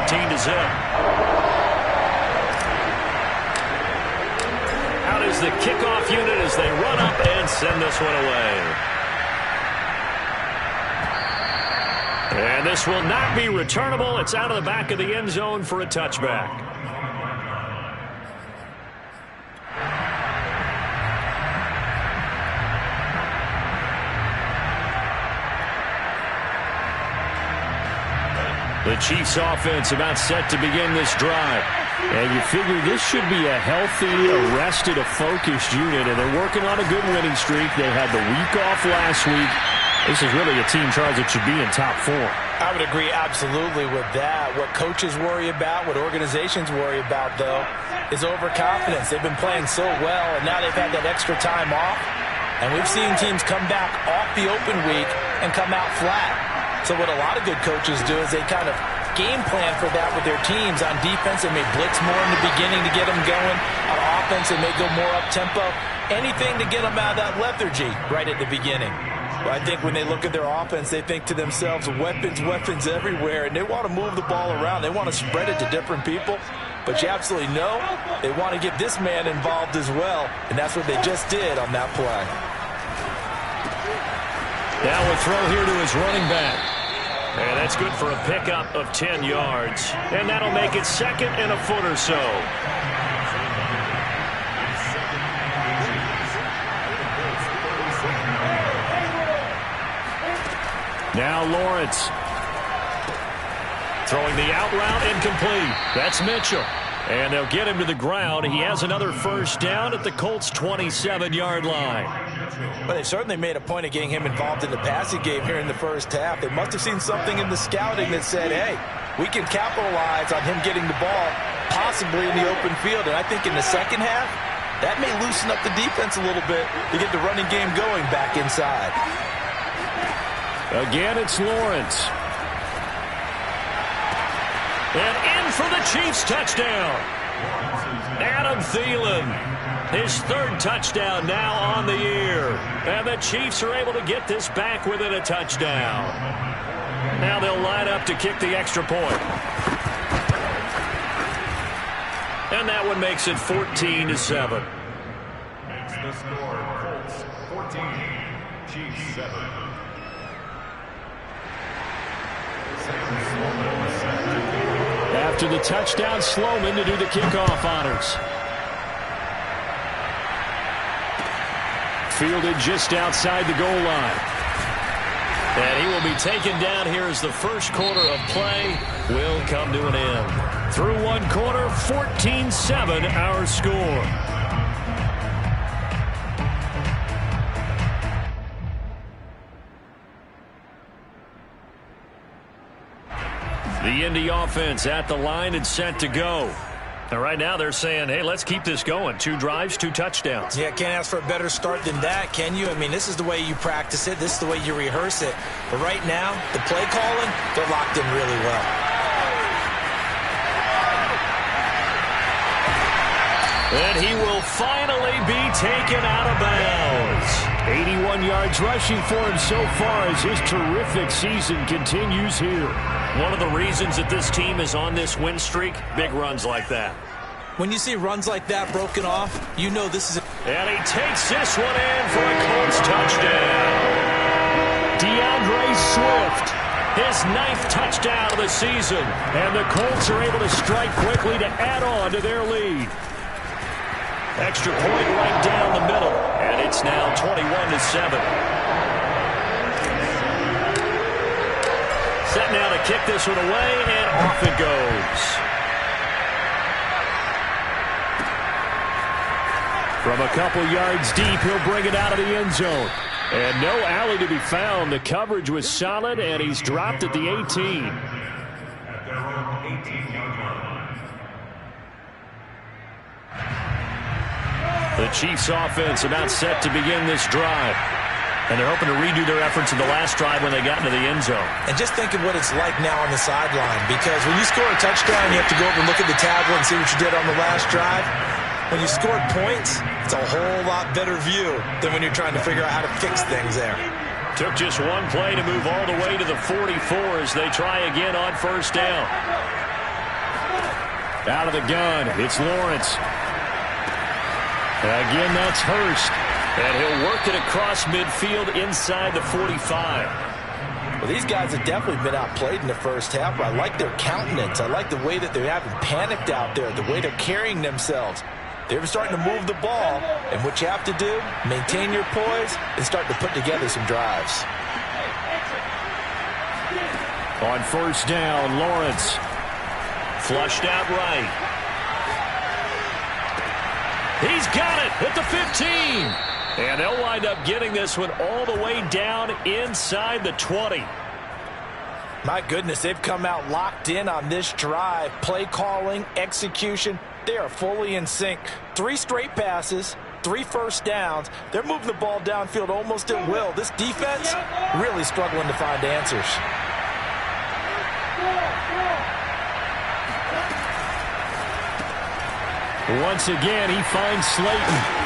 14-0. Out is the kickoff unit as they run up and send this one away. And this will not be returnable. It's out of the back of the end zone for a touchback. The Chiefs offense about set to begin this drive. And you figure this should be a healthy, rested, focused unit. And they're working on a good winning streak. They had the week off last week. This is really a team, Charles, that should be in top 4. I would agree absolutely with that. What coaches worry about, what organizations worry about, though, is overconfidence. They've been playing so well, and now they've had that extra time off. And we've seen teams come back off the open week and come out flat. So what a lot of good coaches do is they kind of game plan for that with their teams. On defense, they may blitz more in the beginning to get them going. On offense, they may go more up-tempo. Anything to get them out of that lethargy right at the beginning. But I think when they look at their offense, they think to themselves, weapons, weapons everywhere, and they want to move the ball around. They want to spread it to different people. But you absolutely know they want to get this man involved as well, and that's what they just did on that play. Now a throw here to his running back. And that's good for a pickup of 10 yards. And that'll make it second and a foot or so. Now Lawrence. Throwing the out route incomplete. That's Mitchell. And they'll get him to the ground. He has another first down at the Colts' 27-yard line. But they certainly made a point of getting him involved in the passing game here in the first half. They must have seen something in the scouting that said, hey, we can capitalize on him getting the ball possibly in the open field. And I think in the second half, that may loosen up the defense a little bit to get the running game going back inside. Again, it's Lawrence. And in for the Chiefs touchdown. Adam Thielen, his third touchdown now on the year. And the Chiefs are able to get this back within a touchdown. Now they'll line up to kick the extra point. And that one makes it 14-7. Makes the score Colts 14, Chiefs 7. After the touchdown, Sloman to do the kickoff honors. Fielded just outside the goal line. And he will be taken down here as the first quarter of play will come to an end. Through one quarter, 14-7 our score. The Indy offense at the line and set to go. And right now they're saying, hey, let's keep this going. 2 drives, 2 touchdowns. Yeah, can't ask for a better start than that, can you? I mean, this is the way you practice it. This is the way you rehearse it. But right now, the play calling, they're locked in really well. And he will finally be taken out of bounds. 81 yards rushing for him so far as his terrific season continues here. One of the reasons that this team is on this win streak, big runs like that. When you see runs like that broken off, you know this is... And he takes this one in for a Colts touchdown. DeAndre Swift, his 9th touchdown of the season. And the Colts are able to strike quickly to add on to their lead. Extra point right down the middle. And it's now 21-7. Set now to kick this one away, and off it goes. From a couple yards deep, he'll bring it out of the end zone. And no alley to be found. The coverage was solid, and he's dropped at the 18. At their own 18-yard line. The Chiefs offense about set to begin this drive. And they're hoping to redo their efforts in the last drive when they got into the end zone. And just think of what it's like now on the sideline. Because when you score a touchdown, you have to go over and look at the tablet and see what you did on the last drive. When you scored points, it's a whole lot better view than when you're trying to figure out how to fix things there. Took just one play to move all the way to the 44 as they try again on first down. Out of the gun, it's Lawrence. Again, that's Hurst. And he'll work it across midfield inside the 45. Well, these guys have definitely been outplayed in the first half, but I like their countenance. I like the way that they haven't panicked out there, the way they're carrying themselves. They're starting to move the ball, and what you have to do, maintain your poise and start to put together some drives. On first down, Lawrence. Flushed out right. He's got it at the 15. And they'll wind up getting this one all the way down inside the 20. My goodness, they've come out locked in on this drive. Play calling, execution, they are fully in sync. 3 straight passes, 3 first downs. They're moving the ball downfield almost at will. This defense really struggling to find answers. Once again, he finds Slayton.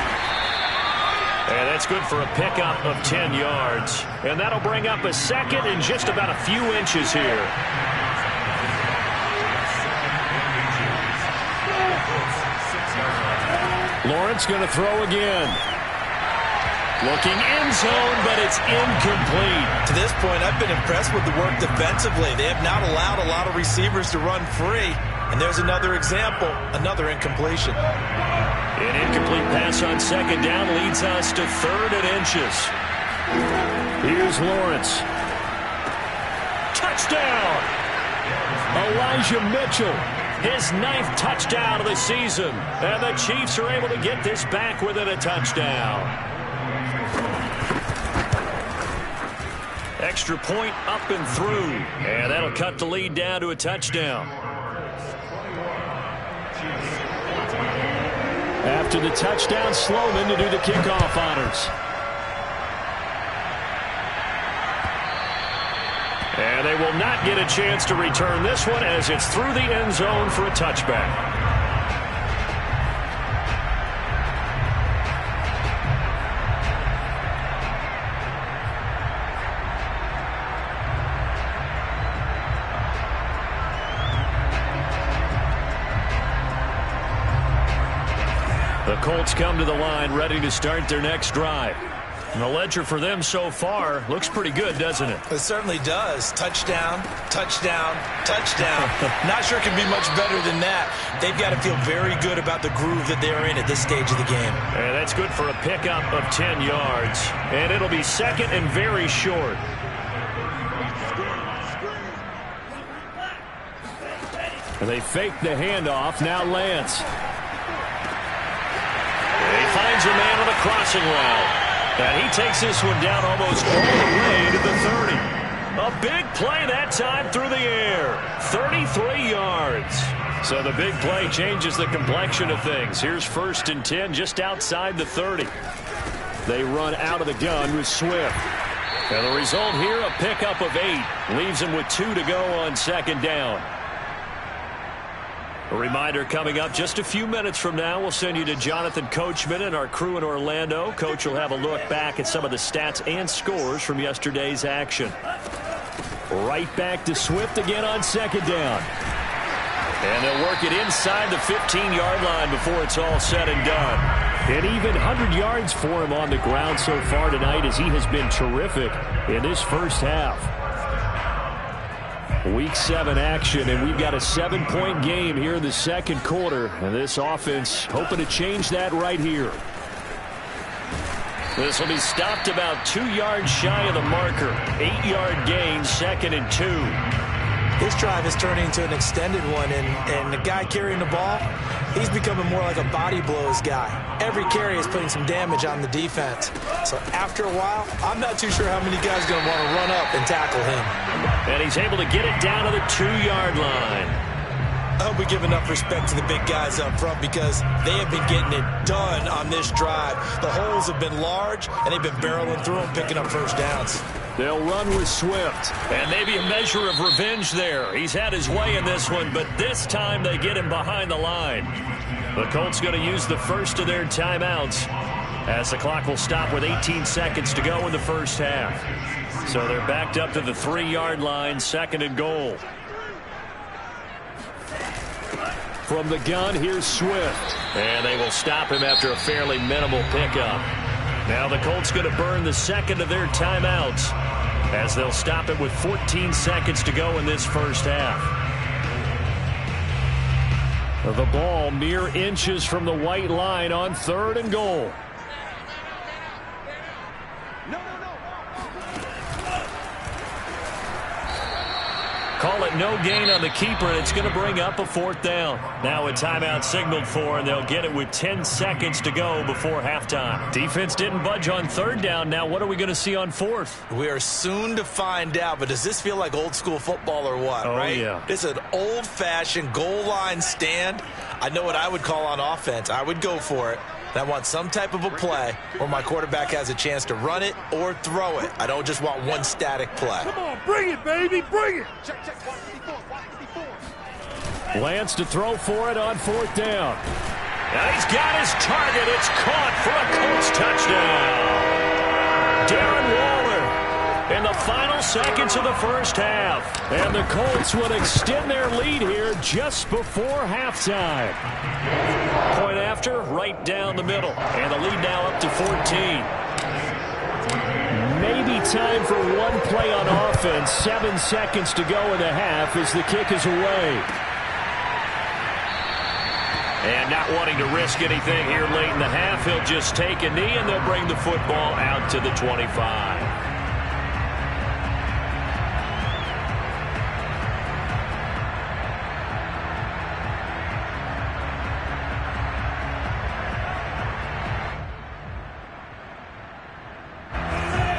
And that's good for a pickup of 10 yards. And that'll bring up a second and just about a few inches here. Lawrence going to throw again. Looking end zone, but it's incomplete. To this point, I've been impressed with the work defensively. They have not allowed a lot of receivers to run free. And there's another example, another incompletion. An incomplete pass on second down leads us to 3rd and inches. Here's Lawrence. Touchdown! Elijah Mitchell, his 9th touchdown of the season. And the Chiefs are able to get this back within a touchdown. Extra point up and through. And that'll cut the lead down to a touchdown. After the touchdown, Sloman to do the kickoff honors. And they will not get a chance to return this one as it's through the end zone for a touchback. The Colts come to the line ready to start their next drive. And the ledger for them so far looks pretty good, doesn't it? It certainly does. Touchdown, touchdown, touchdown. Not sure it can be much better than that. They've got to feel very good about the groove that they're in at this stage of the game. And that's good for a pickup of 10 yards. And it'll be second and very short. And they fake the handoff. Now Lance. He finds a man on the crossing route. And he takes this one down almost all the way to the 30. A big play that time through the air. 33 yards. So the big play changes the complexion of things. Here's 1st and 10 just outside the 30. They run out of the gun with Swift. And the result here, a pickup of 8. Leaves them with 2 to go on second down. A reminder coming up just a few minutes from now, we'll send you to Jonathan Coachman and our crew in Orlando. Coach will have a look back at some of the stats and scores from yesterday's action. Right back to Swift again on second down. And they'll work it inside the 15-yard line before it's all said and done. And even 100 yards for him on the ground so far tonight as he has been terrific in this first half. Week 7 action, and we've got a 7-point game here in the second quarter. And this offense hoping to change that right here. This will be stopped about 2 yards shy of the marker. 8-yard gain, 2nd and 2. This drive is turning into an extended one, and the guy carrying the ball, he's becoming more like a body blows guy. Every carry is putting some damage on the defense. So after a while, I'm not too sure how many guys are going to want to run up and tackle him. And he's able to get it down to the 2-yard line. I hope we give enough respect to the big guys up front because they have been getting it done on this drive. The holes have been large, and they've been barreling through them, picking up first downs. They'll run with Swift. And maybe a measure of revenge there. He's had his way in this one, but this time they get him behind the line. The Colts going to use the first of their timeouts as the clock will stop with 18 seconds to go in the first half. So they're backed up to the 3-yard line, 2nd and goal. From the gun, here's Swift. And they will stop him after a fairly minimal pickup. Now the Colts going to burn the second of their timeouts as they'll stop it with 14 seconds to go in this first half. The ball mere inches from the white line on 3rd and goal. Call it no gain on the keeper, and it's going to bring up a 4th down. Now a timeout signaled for, and they'll get it with 10 seconds to go before halftime. Defense didn't budge on 3rd down. Now what are we going to see on 4th? We are soon to find out, but does this feel like old school football or what, right? Yeah. It's an old-fashioned goal line stand. I know what I would call on offense. I would go for it. And I want some type of a play where my quarterback has a chance to run it or throw it. I don't just want one static play. Come on, bring it, baby, bring it. Lance to throw for it on 4th down. Now he's got his target. It's caught for a Colts touchdown. Darren Waller in the final seconds of the first half. And the Colts would extend their lead here just before halftime. Point after, right down the middle. And the lead now up to 14. Maybe time for one play on offense. 7 seconds to go in the half as the kick is away. And not wanting to risk anything here late in the half, he'll just take a knee and they'll bring the football out to the 25.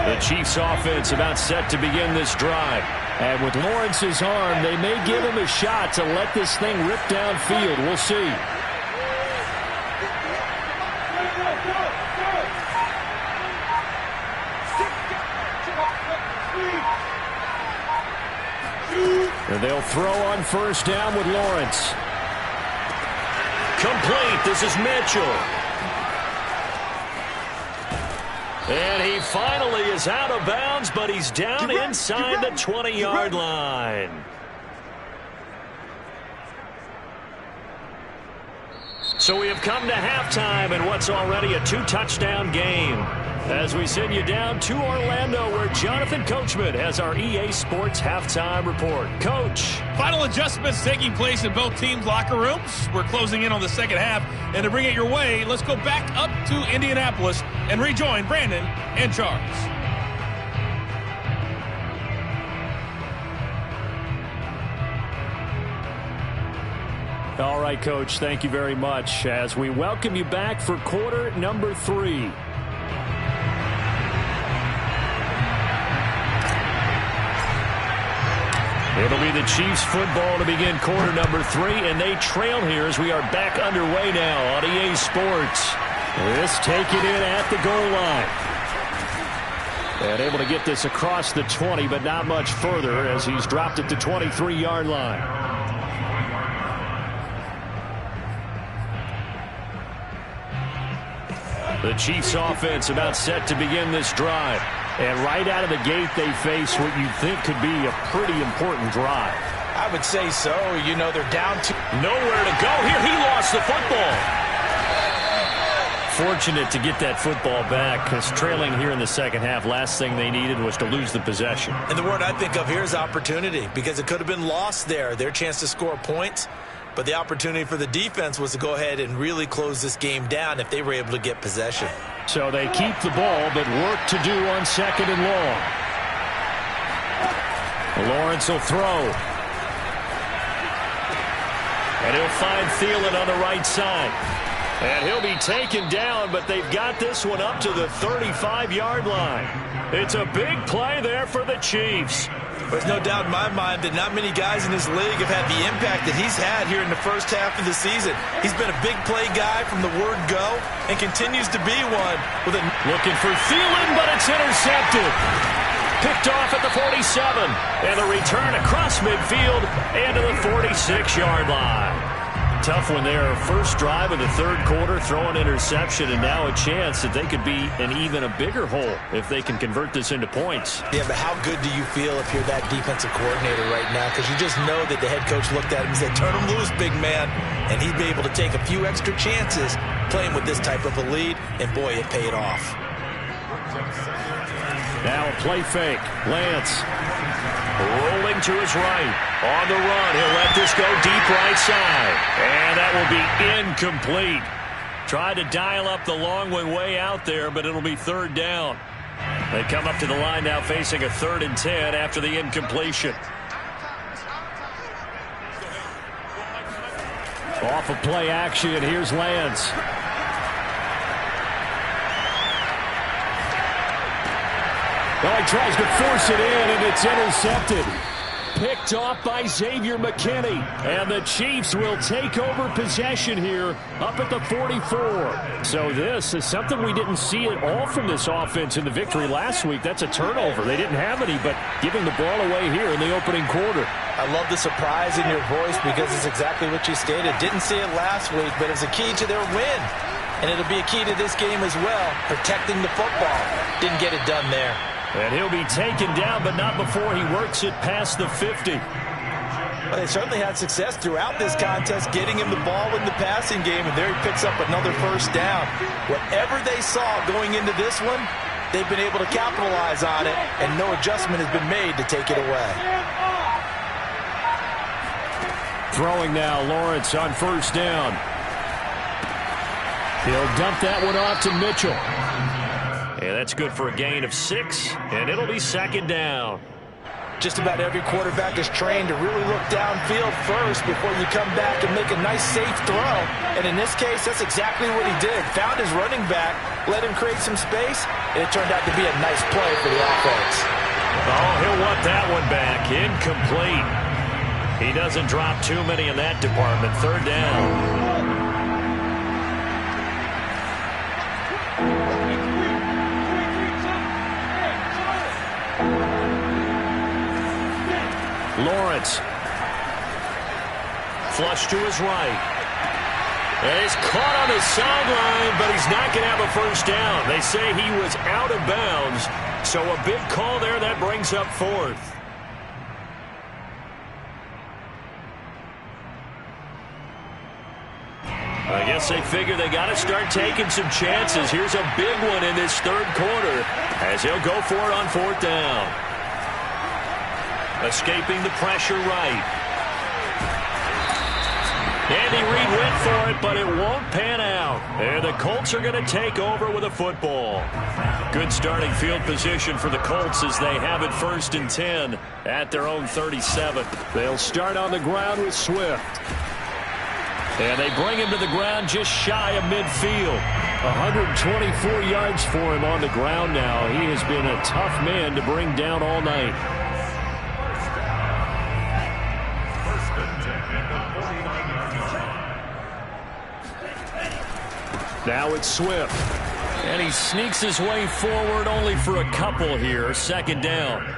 The Chiefs offense about set to begin this drive. And with Lawrence's arm, they may give him a shot to let this thing rip downfield. We'll see. And they'll throw on 1st down with Lawrence. Complete. This is Mitchell. And he finally is out of bounds, but he's down inside the 20-yard line. So we have come to halftime in what's already a 2-touchdown game. As we send you down to Orlando, where Jonathan Coachman has our EA Sports halftime report. Coach. Final adjustments taking place in both teams' locker rooms. We're closing in on the second half. And to bring it your way, let's go back up to Indianapolis and rejoin Brandon and Charles. All right, Coach, thank you very much as we welcome you back for quarter number 3. It'll be the Chiefs football to begin quarter number 3, and they trail here as we are back underway now on EA Sports. This take it in at the goal line. And able to get this across the 20, but not much further as he's dropped it to 23-yard line. The Chiefs offense about set to begin this drive. And right out of the gate, they face what you think could be a pretty important drive. I would say so. You know, they're down to nowhere to go here. He lost the football. Fortunate to get that football back because trailing here in the second half, last thing they needed was to lose the possession. And the word I think of here is opportunity because it could have been lost there. Their chance to score points. But the opportunity for the defense was to go ahead and really close this game down if they were able to get possession. So they keep the ball, but work to do on 2nd and long. Lawrence will throw. And he'll find Thielen on the right side. And he'll be taken down, but they've got this one up to the 35-yard line. It's a big play there for the Chiefs. There's no doubt in my mind that not many guys in this league have had the impact that he's had here in the first half of the season. He's been a big play guy from the word go and continues to be one. Looking for Thielen, but it's intercepted. Picked off at the 47. And the return across midfield and to the 46-yard line. Tough one there. First drive of the third quarter, throw an interception, and now a chance that they could be in even a bigger hole if they can convert this into points. Yeah, but how good do you feel if you're that defensive coordinator right now? Because you just know that the head coach looked at him and said, turn him loose, big man. And he'd be able to take a few extra chances playing with this type of a lead, and boy, it paid off. Now a play fake. Lance rolling to his right. On the run, he'll let this go deep right side. And that will be incomplete. Tried to dial up the long one way out there, but it'll be third down. They come up to the line now facing a 3rd and 10 after the incompletion. Off of play action, here's Lance. Well, he tries to force it in, and it's intercepted. Picked off by Xavier McKinney. And the Chiefs will take over possession here up at the 44. So this is something we didn't see at all from this offense in the victory last week. That's a turnover. They didn't have any, but giving the ball away here in the opening quarter. I love the surprise in your voice because it's exactly what you stated. Didn't see it last week, but it's a key to their win. And it'll be a key to this game as well, protecting the football. Didn't get it done there. And he'll be taken down, but not before he works it past the 50. Well, they certainly had success throughout this contest, getting him the ball in the passing game, and there he picks up another first down. Whatever they saw going into this one, they've been able to capitalize on it, and no adjustment has been made to take it away. Throwing now, Lawrence on first down. He'll dump that one off to Mitchell. And that's good for a gain of 6, and it'll be second down. Just about every quarterback is trained to really look downfield first before you come back and make a nice, safe throw. And in this case, that's exactly what he did. Found his running back, let him create some space, and it turned out to be a nice play for the offense. Oh, he'll want that one back. Incomplete. He doesn't drop too many in that department. Third down. Lawrence. Flush to his right. And he's caught on the sideline, but he's not going to have a first down. They say he was out of bounds. So a big call there that brings up 4th. I guess they figure they got to start taking some chances. Here's a big one in this third quarter as he'll go for it on 4th down. Escaping the pressure right. Andy Reid went for it, but it won't pan out. And the Colts are going to take over with a football. Good starting field position for the Colts as they have it 1st and 10 at their own 37. They'll start on the ground with Swift. And they bring him to the ground just shy of midfield. 124 yards for him on the ground now. He has been a tough man to bring down all night. Now it's Swift. And he sneaks his way forward only for a couple here. Second down.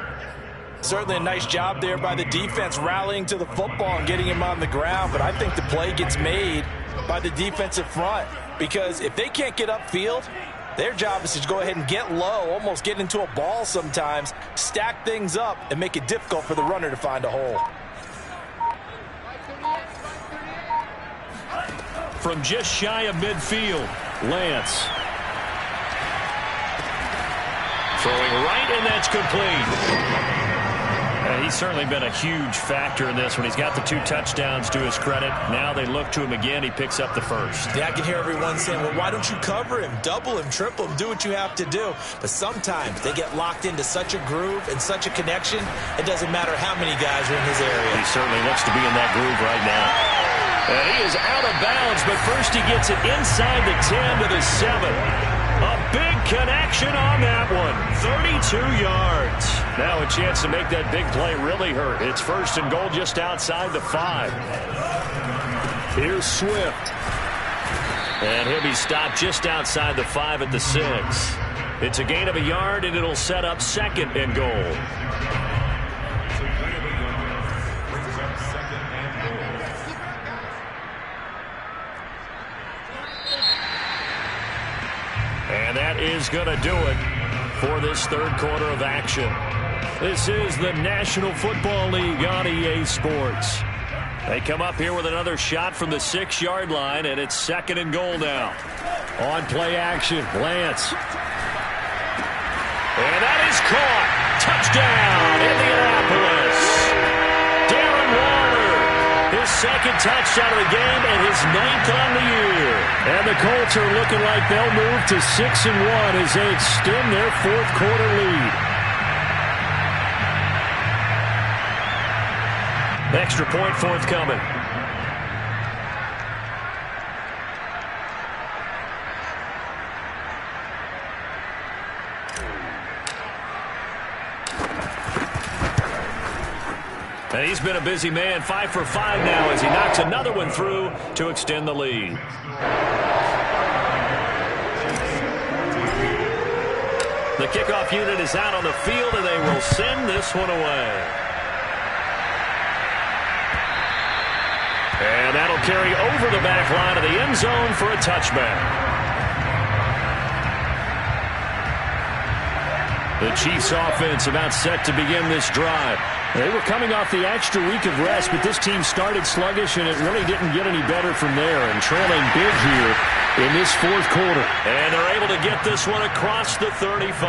Certainly a nice job there by the defense rallying to the football and getting him on the ground. But I think the play gets made by the defensive front. Because if they can't get upfield, their job is to go ahead and get low, almost get into a ball sometimes, stack things up, and make it difficult for the runner to find a hole. From just shy of midfield, Lance. Throwing right, and that's complete. He's certainly been a huge factor in this when he's got the 2 touchdowns to his credit. Now they look to him again. He picks up the first. Yeah, I can hear everyone saying, well, why don't you cover him? Double him, triple him, do what you have to do. But sometimes they get locked into such a groove and such a connection, it doesn't matter how many guys are in his area. He certainly looks to be in that groove right now. And he is out of bounds, but first he gets it inside the 10 to the 7. A big connection on that one. 32 yards. Now a chance to make that big play really hurt. It's 1st and goal just outside the 5. Here's Swift. And he'll be stopped just outside the 5 at the 6. It's a gain of a yard, and it'll set up 2nd and goal. is going to do it for this third quarter of action. This is the National Football League on EA Sports. They come up here with another shot from the 6-yard line, and it's 2nd and goal now. On play action, Lance. And that is caught. Touchdown, Indianapolis. Darren Waller, his 2nd touchdown of the game and his 9th on the year. And the Colts are looking like they'll move to 6-1 as they extend their 4th quarter lead. Extra point forthcoming. And he's been a busy man, 5 for 5 now as he knocks another one through to extend the lead. The kickoff unit is out on the field, and they will send this one away. And that'll carry over the back line of the end zone for a touchback. The Chiefs offense about set to begin this drive. They were coming off the extra week of rest, but this team started sluggish, and it really didn't get any better from there. And trailing big here in this 4th quarter. And they're able to get this one across the 35.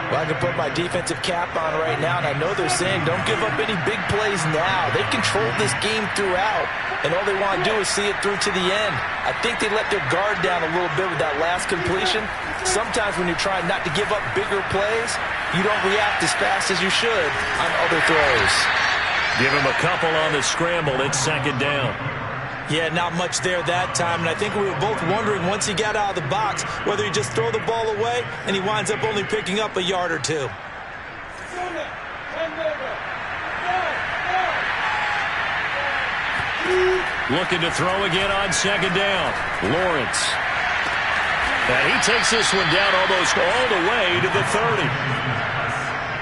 Well, I can put my defensive cap on right now, and I know they're saying don't give up any big plays now. They controlled this game throughout, and all they want to do is see it through to the end. I think they let their guard down a little bit with that last completion. Sometimes when you're trying not to give up bigger plays, you don't react as fast as you should on other throws. Give him a couple on the scramble. It's 2nd down. Yeah, not much there that time, and I think we were both wondering once he got out of the box whether he just throw the ball away and he winds up only picking up a yard or two. Looking to throw again on 2nd down. Lawrence. And he takes this one down almost all the way to the 30.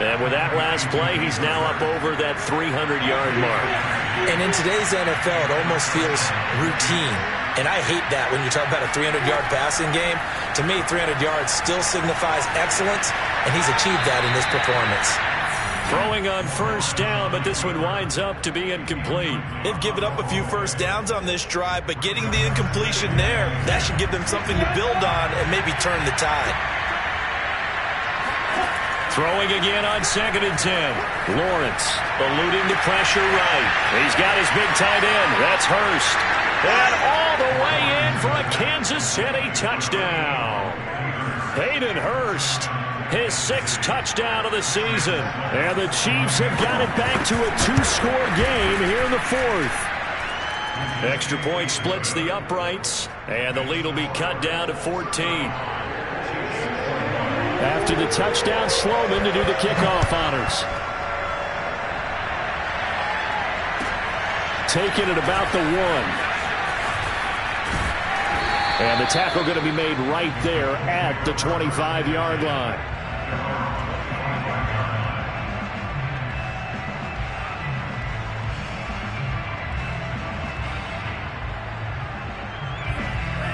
And with that last play, he's now up over that 300-yard mark. And in today's NFL, it almost feels routine. And I hate that when you talk about a 300-yard passing game. To me, 300 yards still signifies excellence, and he's achieved that in this performance. Throwing on 1st down, but this one winds up to be incomplete. They've given up a few 1st downs on this drive, but getting the incompletion there, that should give them something to build on and maybe turn the tide. Throwing again on 2nd and 10. Lawrence eluding the pressure right. He's got his big tight end. That's Hurst. And all the way in for a Kansas City touchdown. Hayden Hurst, his 6th touchdown of the season. And the Chiefs have got it back to a 2-score game here in the 4th. Extra point splits the uprights, and the lead will be cut down to 14. After the touchdown, Sloman to do the kickoff honors. Taking it about the 1. And the tackle going to be made right there at the 25-yard line.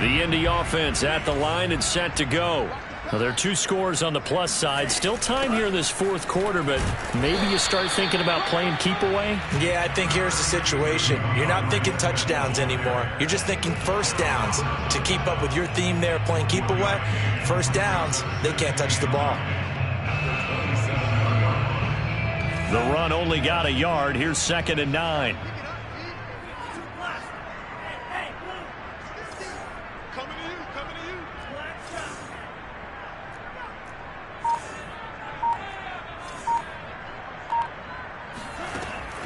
The Indy offense at the line and set to go. Well, there are 2 scores on the plus side. Still time here in this 4th quarter, but maybe you start thinking about playing keep away? Yeah, I think here's the situation. You're not thinking touchdowns anymore. You're just thinking 1st downs. To keep up with your theme there, playing keep away, 1st downs, they can't touch the ball. The run only got a yard. Here's 2nd and 9.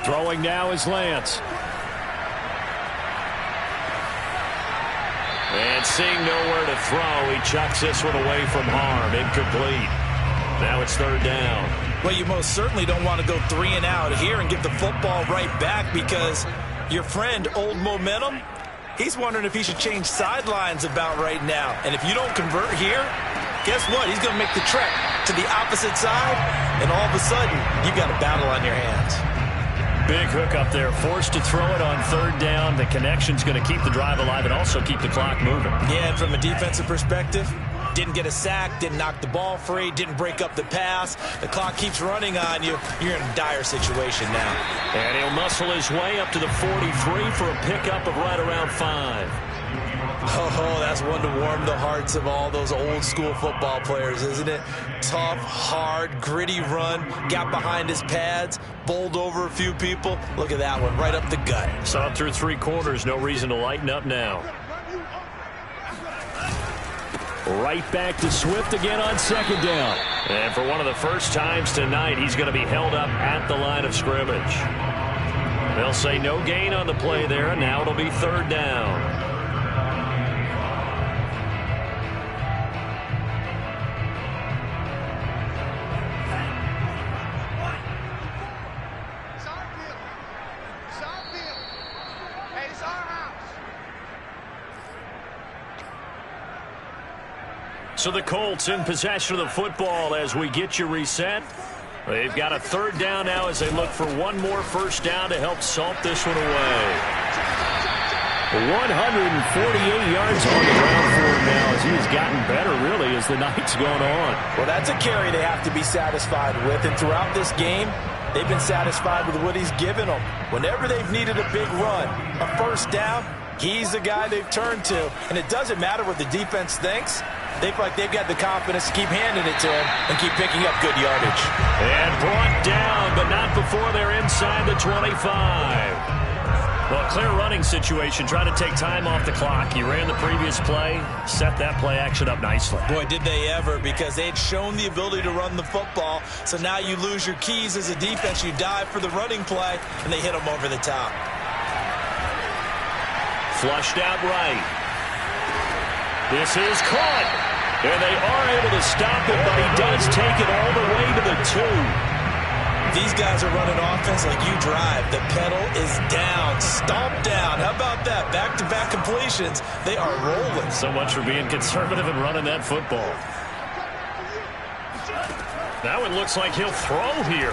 Throwing now is Lance. And seeing nowhere to throw, he chucks this one away from harm. Incomplete. Now it's 3rd down. Well, you most certainly don't want to go 3 and out here and give the football right back because your friend, Old Momentum, he's wondering if he should change sidelines about right now. And if you don't convert here, guess what? He's going to make the trek to the opposite side, and all of a sudden, you've got a battle on your hands. Big hook up there, forced to throw it on 3rd down. The connection's going to keep the drive alive and also keep the clock moving. Yeah, and from a defensive perspective, didn't get a sack, didn't knock the ball free, didn't break up the pass. The clock keeps running on you. You're in a dire situation now. And he'll muscle his way up to the 43 for a pickup of right around 5. Oh, that's one to warm the hearts of all those old school football players, isn't it? Tough, hard, gritty run, got behind his pads, bowled over a few people. Look at that one, right up the gut. Saw it through 3 quarters, no reason to lighten up now. Right back to Swift again on 2nd down. And for one of the first times tonight, he's going to be held up at the line of scrimmage. They'll say no gain on the play there, and now it'll be 3rd down. So the Colts in possession of the football as we get you reset. They've got a 3rd down now as they look for one more first down to help salt this one away. 148 yards on the ground for him now as he's gotten better really as the night's gone on. Well, that's a carry they have to be satisfied with. And throughout this game, they've been satisfied with what he's given them. Whenever they've needed a big run, a first down, he's the guy they've turned to. And it doesn't matter what the defense thinks. They feel like they've got the confidence to keep handing it to him and keep picking up good yardage. And brought down, but not before they're inside the 25. Well, clear running situation. Try to take time off the clock. He ran the previous play, set that play action up nicely. Boy, did they ever, because they had shown the ability to run the football. So now you lose your keys as a defense. You dive for the running play, and they hit him over the top. Flushed out right. This is caught. And they are able to stop it, but he does take it all the way to the 2. These guys are running offense like you drive. The pedal is down, stomped down. How about that? Back-to-back completions. They are rolling. So much for being conservative and running that football. Now it looks like he'll throw here.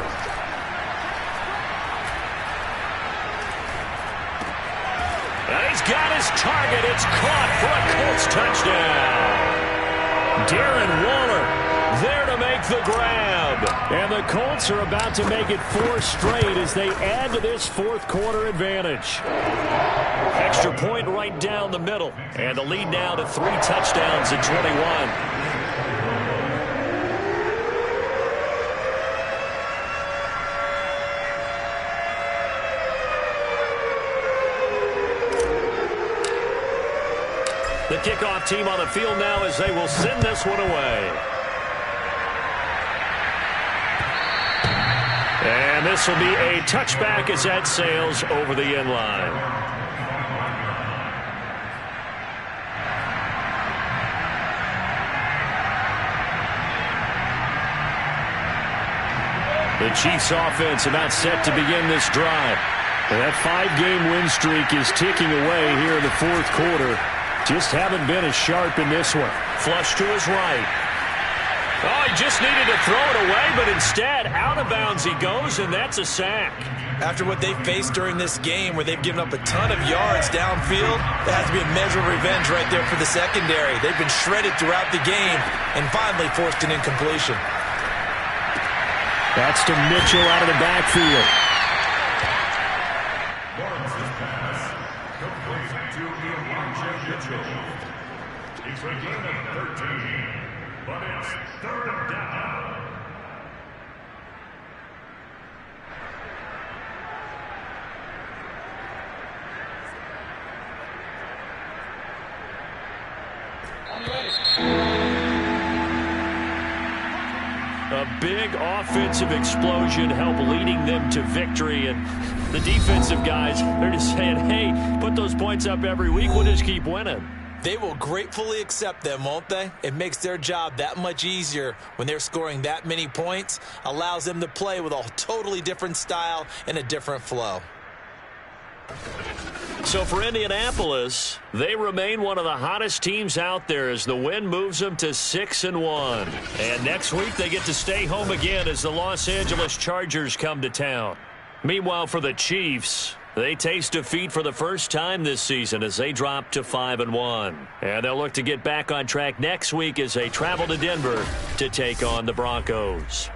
And he's got his target. It's caught for a Colts touchdown. Darren Waller there to make the grab. And the Colts are about to make it 4 straight as they add to this 4th quarter advantage. Extra point right down the middle. And the lead now to 3 touchdowns at 21. The kickoff team on the field now as they will send this one away. And this will be a touchback as that sails over the end line. The Chiefs offense about set to begin this drive. And that 5-game win streak is ticking away here in the 4th quarter. Just haven't been as sharp in this one. Flush to his right. Oh, he just needed to throw it away, but instead, out of bounds he goes, and that's a sack. After what they've faced during this game where they've given up a ton of yards downfield, there has to be a measure of revenge right there for the secondary. They've been shredded throughout the game and finally forced an incompletion. That's to Mitchell out of the backfield. Lawrence's pass complete to Elijah Mitchell. It's a gain of 13, but it's 3rd down. A big offensive explosion helped leading them to victory. And the defensive guys, they're just saying, hey, put those points up every week. We'll just keep winning. They will gratefully accept them, won't they? It makes their job that much easier when they're scoring that many points. Allows them to play with a totally different style and a different flow. So for Indianapolis, they remain one of the hottest teams out there as the win moves them to 6-1. And next week they get to stay home again as the Los Angeles Chargers come to town. Meanwhile for the Chiefs, They taste defeat for the first time this season as they drop to 5-1. And they'll look to get back on track next week as they travel to Denver to take on the Broncos.